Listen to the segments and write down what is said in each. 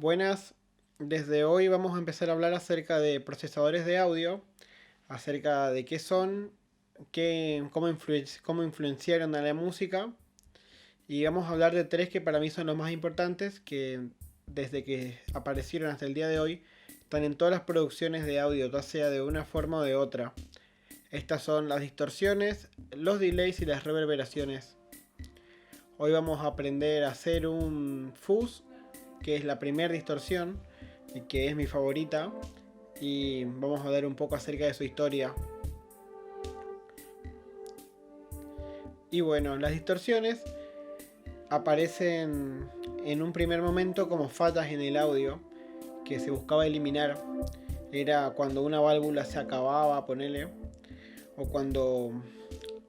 Buenas, desde hoy vamos a empezar a hablar acerca de procesadores de audio, acerca de qué son, cómo influenciaron a la música y vamos a hablar de tres que para mí son los más importantes, que desde que aparecieron hasta el día de hoy están en todas las producciones de audio, ya sea de una forma o de otra. Estas son las distorsiones, los delays y las reverberaciones. Hoy vamos a aprender a hacer un fuzz, que es la primera distorsión y que es mi favorita, y vamos a ver un poco acerca de su historia. Y bueno, las distorsiones aparecen en un primer momento como fallas en el audio que se buscaba eliminar. Era cuando una válvula se acababa, ponele, o cuando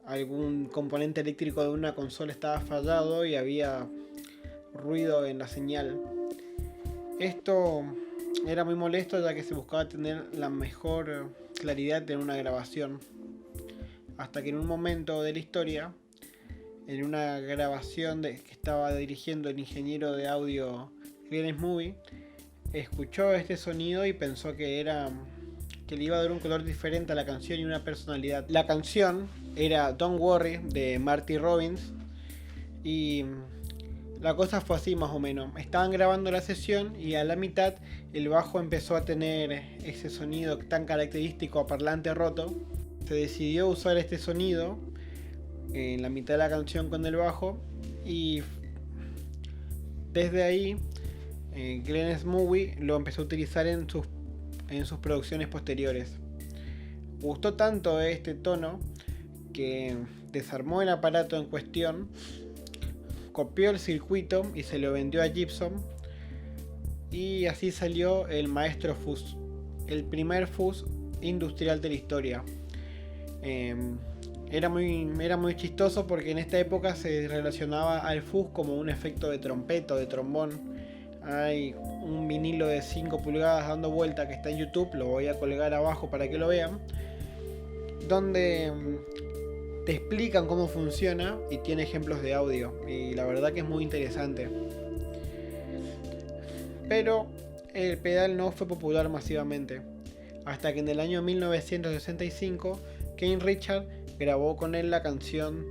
algún componente eléctrico de una consola estaba fallado y había ruido en la señal. Esto era muy molesto, ya que se buscaba tener la mejor claridad en una grabación. Hasta que en un momento de la historia, en una grabación que estaba dirigiendo el ingeniero de audio Glenn Smooby, escuchó este sonido y pensó que le iba a dar un color diferente a la canción y una personalidad. La canción era Don't Worry de Marty Robbins y la cosa fue así más o menos. Estaban grabando la sesión y a la mitad el bajo empezó a tener ese sonido tan característico a parlante roto. Se decidió usar este sonido en la mitad de la canción con el bajo y desde ahí Glenn Smooby lo empezó a utilizar en sus producciones posteriores. Gustó tanto este tono que desarmó el aparato en cuestión, copió el circuito y se lo vendió a Gibson, y así salió el Maestro Fuzz, el primer fuzz industrial de la historia. Era muy chistoso porque en esta época se relacionaba al fuzz como un efecto de trompeta o de trombón. Hay un vinilo de 5 pulgadas dando vuelta que está en YouTube, lo voy a colgar abajo para que lo vean, donde te explican cómo funciona y tiene ejemplos de audio, y la verdad que es muy interesante. Pero el pedal no fue popular masivamente, hasta que en el año 1965 Kane Richard grabó con él la canción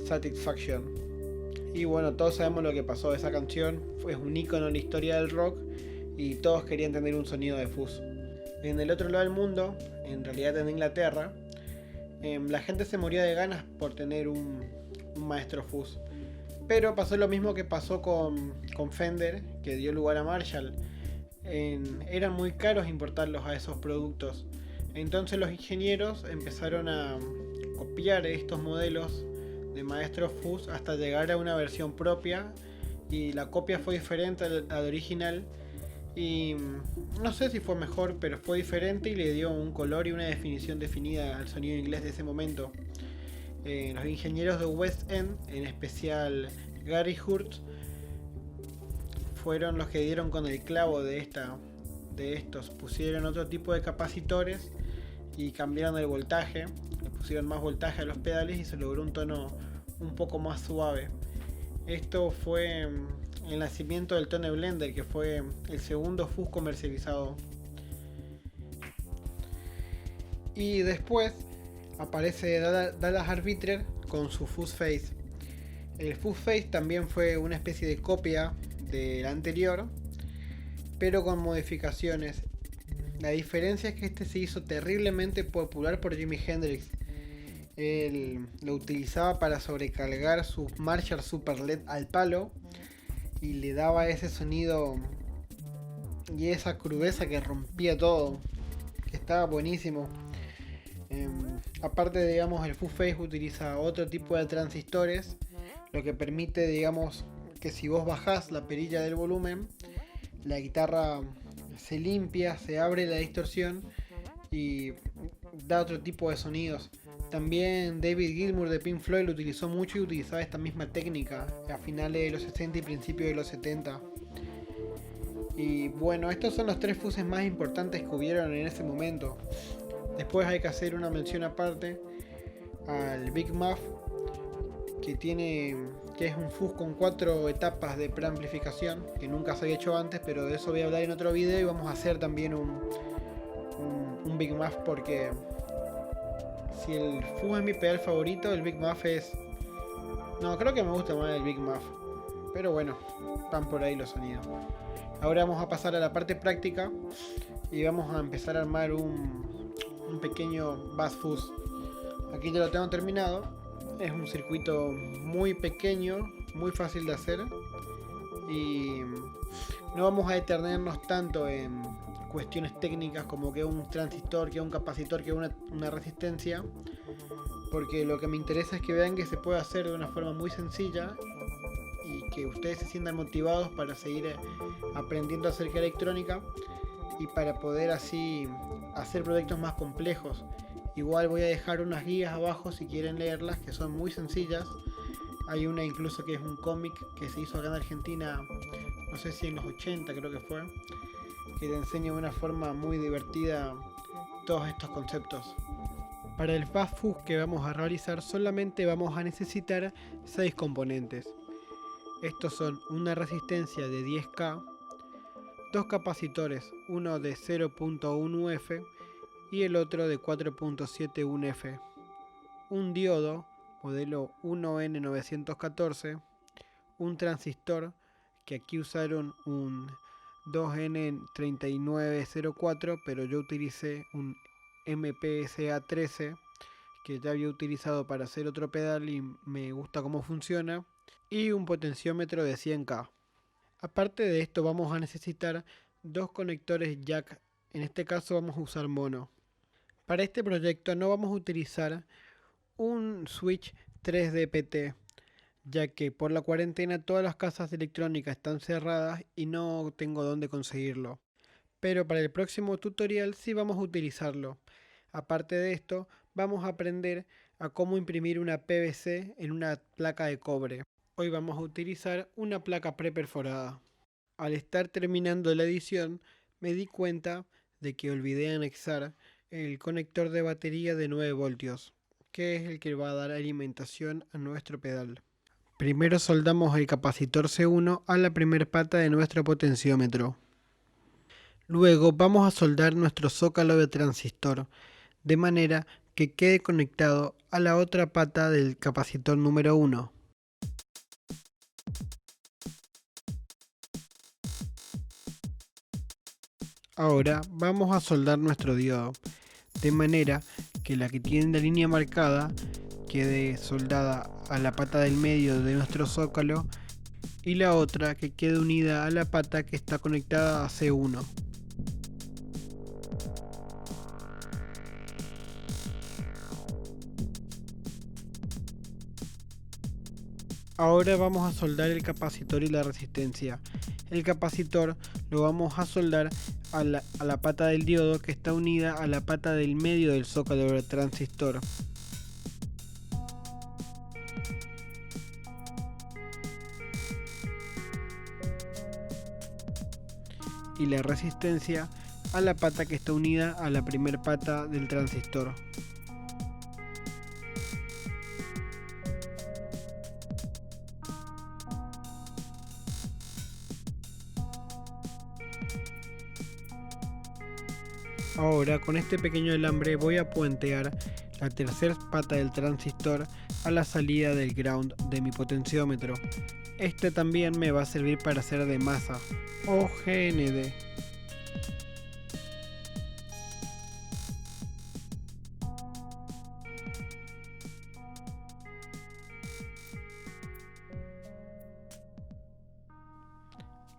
Satisfaction. Y bueno, todos sabemos lo que pasó de esa canción, es un icono en la historia del rock y todos querían tener un sonido de fuzz. En el otro lado del mundo, en realidad en Inglaterra, la gente se moría de ganas por tener un Maestro Fuzz. Pero pasó lo mismo que pasó con Fender, que dio lugar a Marshall. Eran muy caros importarlos a esos productos. Entonces los ingenieros empezaron a copiar estos modelos de Maestro Fuzz hasta llegar a una versión propia, y la copia fue diferente al original, y no sé si fue mejor, pero fue diferente y le dio un color y una definición definida al sonido inglés de ese momento. Los ingenieros de West End, en especial Gary Hurst, fueron los que dieron con el clavo de estos. Pusieron otro tipo de capacitores y cambiaron el voltaje, le pusieron más voltaje a los pedales y se logró un tono un poco más suave. Esto fue el nacimiento del Tone Blender, que fue el segundo fuzz comercializado. Y después aparece Dallas Arbiter con su Fuzz Face. El Fuzz Face también fue una especie de copia del anterior, pero con modificaciones. La diferencia es que este se hizo terriblemente popular por Jimi Hendrix. Él lo utilizaba para sobrecargar su Marshall Super LED al palo y le daba ese sonido y esa crudeza que rompía todo, que estaba buenísimo. Aparte, digamos, el Fuzz Face utiliza otro tipo de transistores, lo que permite, digamos, que si vos bajás la perilla del volumen, la guitarra se limpia, se abre la distorsión y da otro tipo de sonidos. También David Gilmour de Pink Floyd lo utilizó mucho y utilizaba esta misma técnica a finales de los 60 y principios de los 70. Y bueno, estos son los tres fuzzes más importantes que hubieron en ese momento. Después hay que hacer una mención aparte al Big Muff, que tiene que es un fuzz con 4 etapas de preamplificación, que nunca se había hecho antes, pero de eso voy a hablar en otro video, y vamos a hacer también un Big Muff, porque si el fuzz es mi pedal favorito, el Big Muff es... No, creo que me gusta más el Big Muff, pero bueno, van por ahí los sonidos. Ahora vamos a pasar a la parte práctica y vamos a empezar a armar un pequeño bass fuzz. Aquí ya lo tengo terminado. Es un circuito muy pequeño, muy fácil de hacer, y no vamos a detenernos tanto en cuestiones técnicas como que un transistor, que un capacitor, que una resistencia, porque lo que me interesa es que vean que se puede hacer de una forma muy sencilla y que ustedes se sientan motivados para seguir aprendiendo acerca de electrónica y para poder así hacer proyectos más complejos. Igual voy a dejar unas guías abajo si quieren leerlas, que son muy sencillas. Hay una incluso que es un cómic que se hizo acá en Argentina, no sé si en los 80 creo que fue, que te enseña de una forma muy divertida todos estos conceptos. Para el bass fuzz que vamos a realizar solamente vamos a necesitar 6 componentes. Estos son una resistencia de 10K, 2 capacitores, uno de 0.1 F y el otro de 4.71 F, un diodo modelo 1N914, un transistor, que aquí usaron un 2N3904, pero yo utilicé un MPSA13 que ya había utilizado para hacer otro pedal y me gusta cómo funciona, y un potenciómetro de 100K. Aparte de esto vamos a necesitar 2 conectores jack, en este caso vamos a usar mono. Para este proyecto no vamos a utilizar un switch 3DPT, ya que por la cuarentena todas las casas electrónicas están cerradas y no tengo dónde conseguirlo. Pero para el próximo tutorial sí vamos a utilizarlo. Aparte de esto, vamos a aprender a cómo imprimir una PVC en una placa de cobre. Hoy vamos a utilizar una placa preperforada. Al estar terminando la edición, me di cuenta de que olvidé anexar el conector de batería de 9 voltios, que es el que va a dar alimentación a nuestro pedal. Primero soldamos el capacitor C1 a la primera pata de nuestro potenciómetro. Luego vamos a soldar nuestro zócalo de transistor, de manera que quede conectado a la otra pata del capacitor número 1. Ahora vamos a soldar nuestro diodo, de manera que la que tiene la línea marcada quede soldada a la pata del medio de nuestro zócalo y la otra que quede unida a la pata que está conectada a C1. Ahora vamos a soldar el capacitor y la resistencia. El capacitor lo vamos a soldar a la pata del diodo que está unida a la pata del medio del zócalo del transistor. Y la resistencia a la pata que está unida a la primera pata del transistor. Ahora con este pequeño alambre voy a puentear la tercera pata del transistor a la salida del ground de mi potenciómetro. Este también me va a servir para hacer de masa o GND.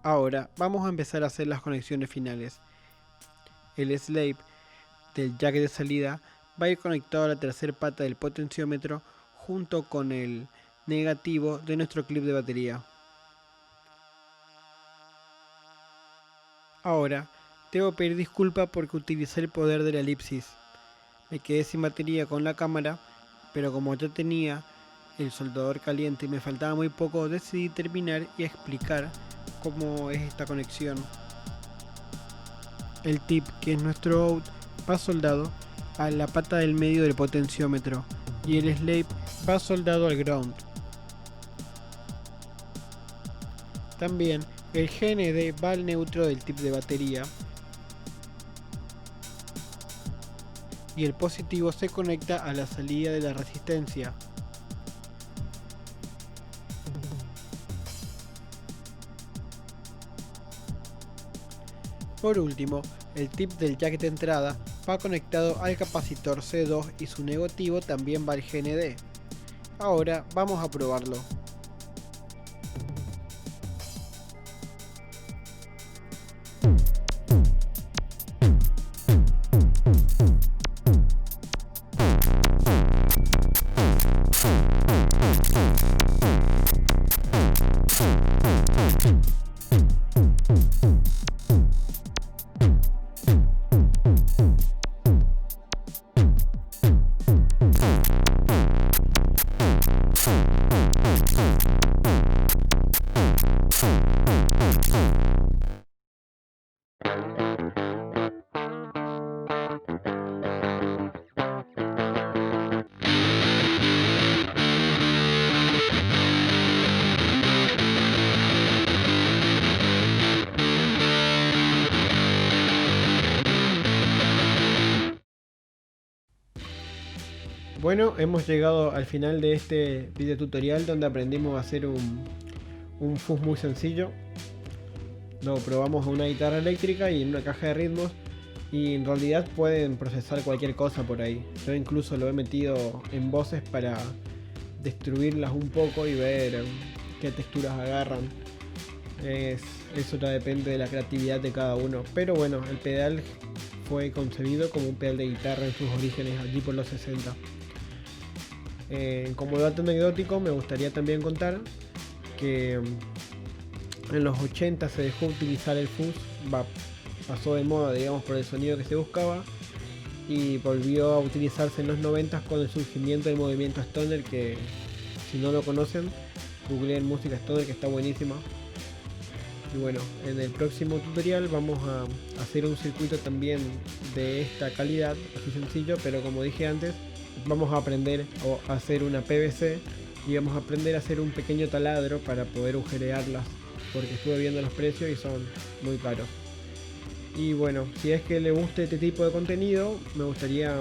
Ahora vamos a empezar a hacer las conexiones finales. El slave del jack de salida va a ir conectado a la tercera pata del potenciómetro junto con el negativo de nuestro clip de batería. Ahora debo pedir disculpas porque utilicé el poder de la elipsis. Me quedé sin batería con la cámara, pero como ya tenía el soldador caliente y me faltaba muy poco, decidí terminar y explicar cómo es esta conexión. El tip, que es nuestro out, va soldado a la pata del medio del potenciómetro y el slave va soldado al ground. También el GND va al neutro del tip de batería y el positivo se conecta a la salida de la resistencia. Por último, el tip del jack de entrada va conectado al capacitor C2 y su negativo también va al GND. Ahora vamos a probarlo. Bueno, hemos llegado al final de este video tutorial donde aprendimos a hacer un fuzz muy sencillo. Lo probamos a una guitarra eléctrica y en una caja de ritmos, y en realidad pueden procesar cualquier cosa por ahí. Yo incluso lo he metido en voces para destruirlas un poco y ver qué texturas agarran. Eso ya depende de la creatividad de cada uno, pero bueno, el pedal fue concebido como un pedal de guitarra en sus orígenes allí por los 60. Como dato anecdótico, me gustaría también contar que en los 80 se dejó utilizar el fuzz, pasó de moda, digamos, por el sonido que se buscaba, y volvió a utilizarse en los 90 con el surgimiento del movimiento stoner, que si no lo conocen, googleen música stoner, que está buenísima. Y bueno, en el próximo tutorial vamos a hacer un circuito también de esta calidad, así sencillo, pero como dije antes, vamos a aprender a hacer una PVC y vamos a aprender a hacer un pequeño taladro para poder agujerearlas, porque estuve viendo los precios y son muy caros. Y bueno, si es que le guste este tipo de contenido, me gustaría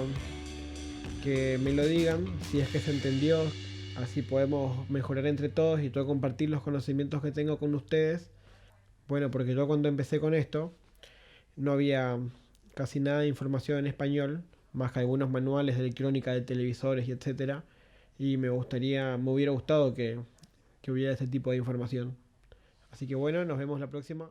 que me lo digan, si es que se entendió, así podemos mejorar entre todos y yo compartir los conocimientos que tengo con ustedes. Bueno, porque yo cuando empecé con esto no había casi nada de información en español, más que algunos manuales de electrónica de televisores y etcétera, y me hubiera gustado que hubiera este tipo de información. Así que bueno, nos vemos la próxima.